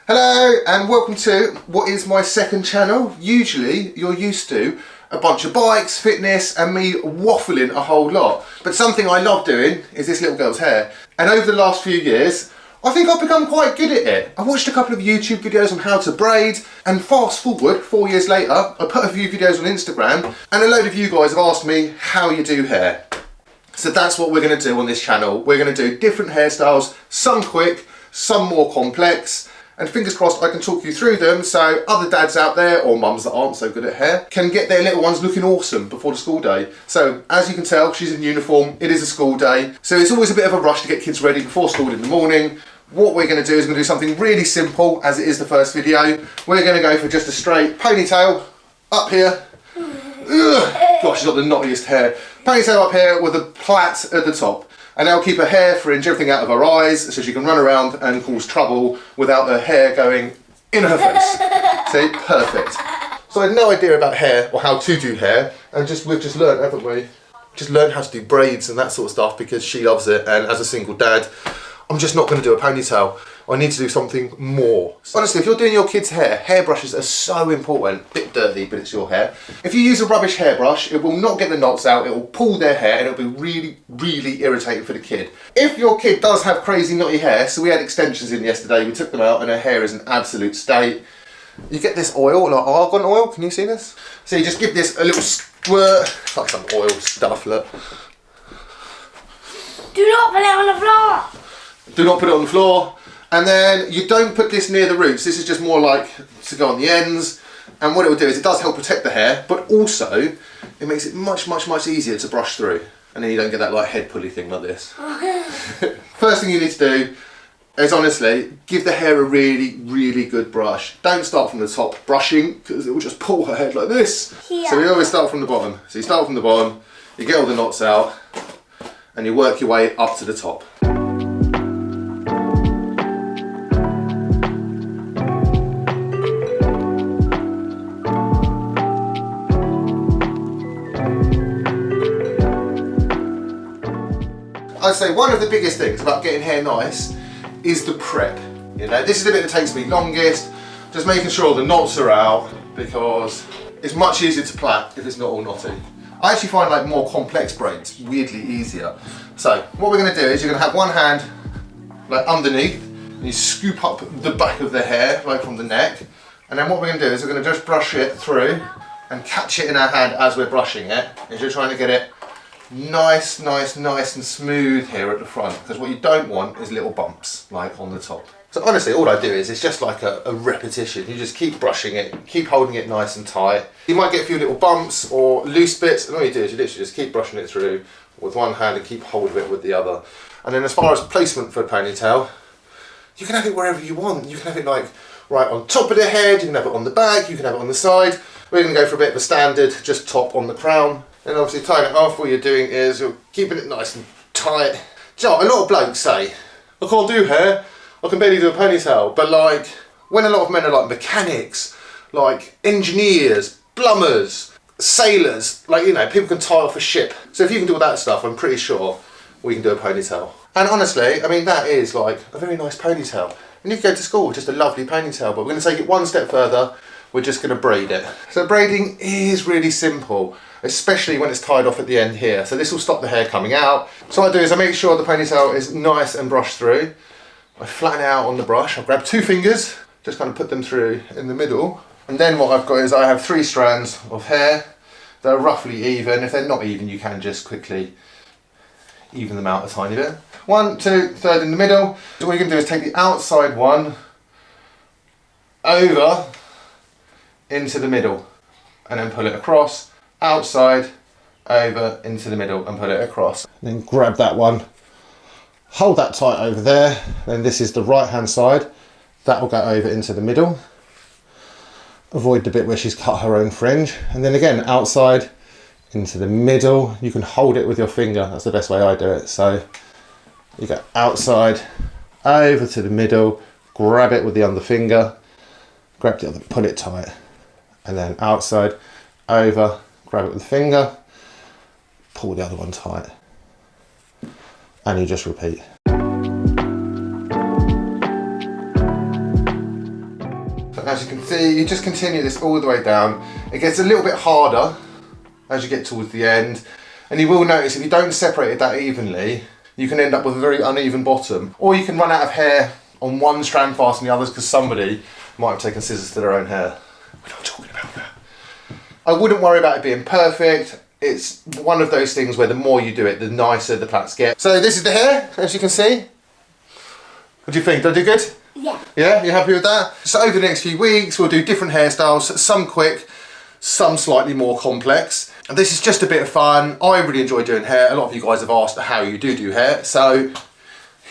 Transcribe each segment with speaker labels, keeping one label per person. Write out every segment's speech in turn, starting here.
Speaker 1: Hello and welcome to what is my second channel. Usually you're used to a bunch of bikes, fitness and me waffling a whole lot. But something I love doing is this little girl's hair. And over the last few years, I think I've become quite good at it. I watched a couple of YouTube videos on how to braid, and fast forward 4 years later, I put a few videos on Instagram and a load of you guys have asked me how you do hair. So that's what we're going to do on this channel. We're going to do different hairstyles, some quick, some more complex, and fingers crossed I can talk you through them so other dads out there, or mums that aren't so good at hair, can get their little ones looking awesome before the school day. So as you can tell, she's in uniform, it is a school day, so it's always a bit of a rush to get kids ready before school in the morning. What we're going to do is we're going to do something really simple, as it is the first video. We're going to go for just a straight ponytail up here. Ugh, gosh, she's got the knottiest hair. Ponytail up here with a plait at the top. And that'll keep her hair, fringe, everything out of her eyes so she can run around and cause trouble without her hair going in her face. See, perfect. So I had no idea about hair or how to do hair, and we've just learned, haven't we? Just learned how to do braids and that sort of stuff because she loves it, and as a single dad, I'm just not going to do a ponytail. I need to do something more. Honestly, if you're doing your kids' hair, hairbrushes are so important. Bit dirty, but it's your hair. If you use a rubbish hairbrush, it will not get the knots out, it will pull their hair, and it'll be really, really irritating for the kid. If your kid does have crazy knotty hair, so we had extensions in yesterday, we took them out, and her hair is an absolute state. You get this oil, like argan oil, can you see this? So you just give this a little squirt, like some oil stuff, look.
Speaker 2: Do not put it on the floor!
Speaker 1: Do not put it on the floor. And then you don't put this near the roots. This is just more like to go on the ends. And what it will do is it does help protect the hair, but also it makes it much, much, much easier to brush through. And then you don't get that like head pulley thing like this. First thing you need to do is honestly give the hair a really, really good brush. Don't start from the top brushing because it will just pull her head like this. Yeah. So we always start from the bottom. So you start from the bottom, you get all the knots out, and you work your way up to the top. I'd say one of the biggest things about getting hair nice is the prep. You know, this is the bit that takes me longest, just making sure the knots are out because it's much easier to plait if it's not all knotty. I actually find like more complex braids weirdly easier. So what we're going to do is you're going to have one hand like underneath and you scoop up the back of the hair like from the neck, and then what we're going to do is we're going to just brush it through and catch it in our hand as we're brushing it, as you're trying to get it nice and smooth here at the front, because what you don't want is little bumps like on the top. So honestly all I do is it's just like a repetition. You just keep brushing it, keep holding it nice and tight. You might get a few little bumps or loose bits, and all you do is you literally just keep brushing it through with one hand and keep hold of it with the other. And then as far as placement for a ponytail, you can have it wherever you want. You can have it like right on top of the head, you can have it on the back, you can have it on the side. We're going to go for a bit of a standard, just top on the crown. And obviously tying it off, what you're doing is you're keeping it nice and tight. Do you know what, a lot of blokes say, I can't do hair, I can barely do a ponytail. But like, when a lot of men are like mechanics, like engineers, plumbers, sailors, like, you know, people can tie off a ship. So if you can do all that stuff, I'm pretty sure we can do a ponytail. And honestly, I mean, that is like a very nice ponytail. And you can go to school with just a lovely ponytail, but we're going to take it one step further. We're just going to braid it. So braiding is really simple, especially when it's tied off at the end here. So this will stop the hair coming out. So what I do is I make sure the ponytail is nice and brushed through. I flatten it out on the brush. I grab 2 fingers, just kind of put them through in the middle. And then what I've got is I have 3 strands of hair that are roughly even. If they're not even, you can just quickly even them out a tiny bit. 1, 2, third in the middle. So what you're going to do is take the outside one over into the middle and then pull it across, outside, over, into the middle and pull it across. Then grab that one, hold that tight over there, then this is the right hand side, that will go over into the middle. Avoid the bit where she's cut her own fringe, and then again outside, into the middle. You can hold it with your finger, that's the best way I do it. So you go outside, over to the middle, grab it with the under finger, grab the other, pull it tight. And then outside, over, grab it with the finger, pull the other one tight, and you just repeat. And as you can see, you just continue this all the way down. It gets a little bit harder as you get towards the end. And you will notice if you don't separate it that evenly, you can end up with a very uneven bottom. Or you can run out of hair on one strand faster than the others because somebody might have taken scissors to their own hair. We're not talking about that. I wouldn't worry about it being perfect. It's one of those things where the more you do it, the nicer the plaits get. So this is the hair, as you can see. What do you think? Did I do good?
Speaker 2: Yeah.
Speaker 1: Yeah, you happy with that? So over the next few weeks, we'll do different hairstyles, some quick, some slightly more complex. And this is just a bit of fun. I really enjoy doing hair. A lot of you guys have asked how you do hair. So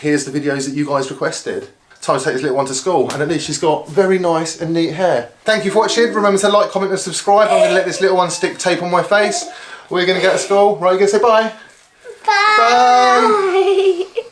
Speaker 1: here's the videos that you guys requested. Time to take this little one to school, and at least she's got very nice and neat hair. Thank you for watching. Remember to like, comment and subscribe. I'm going to let this little one stick tape on my face. We're going to go to school. Right, you're going to say bye?
Speaker 2: Bye.
Speaker 1: Bye.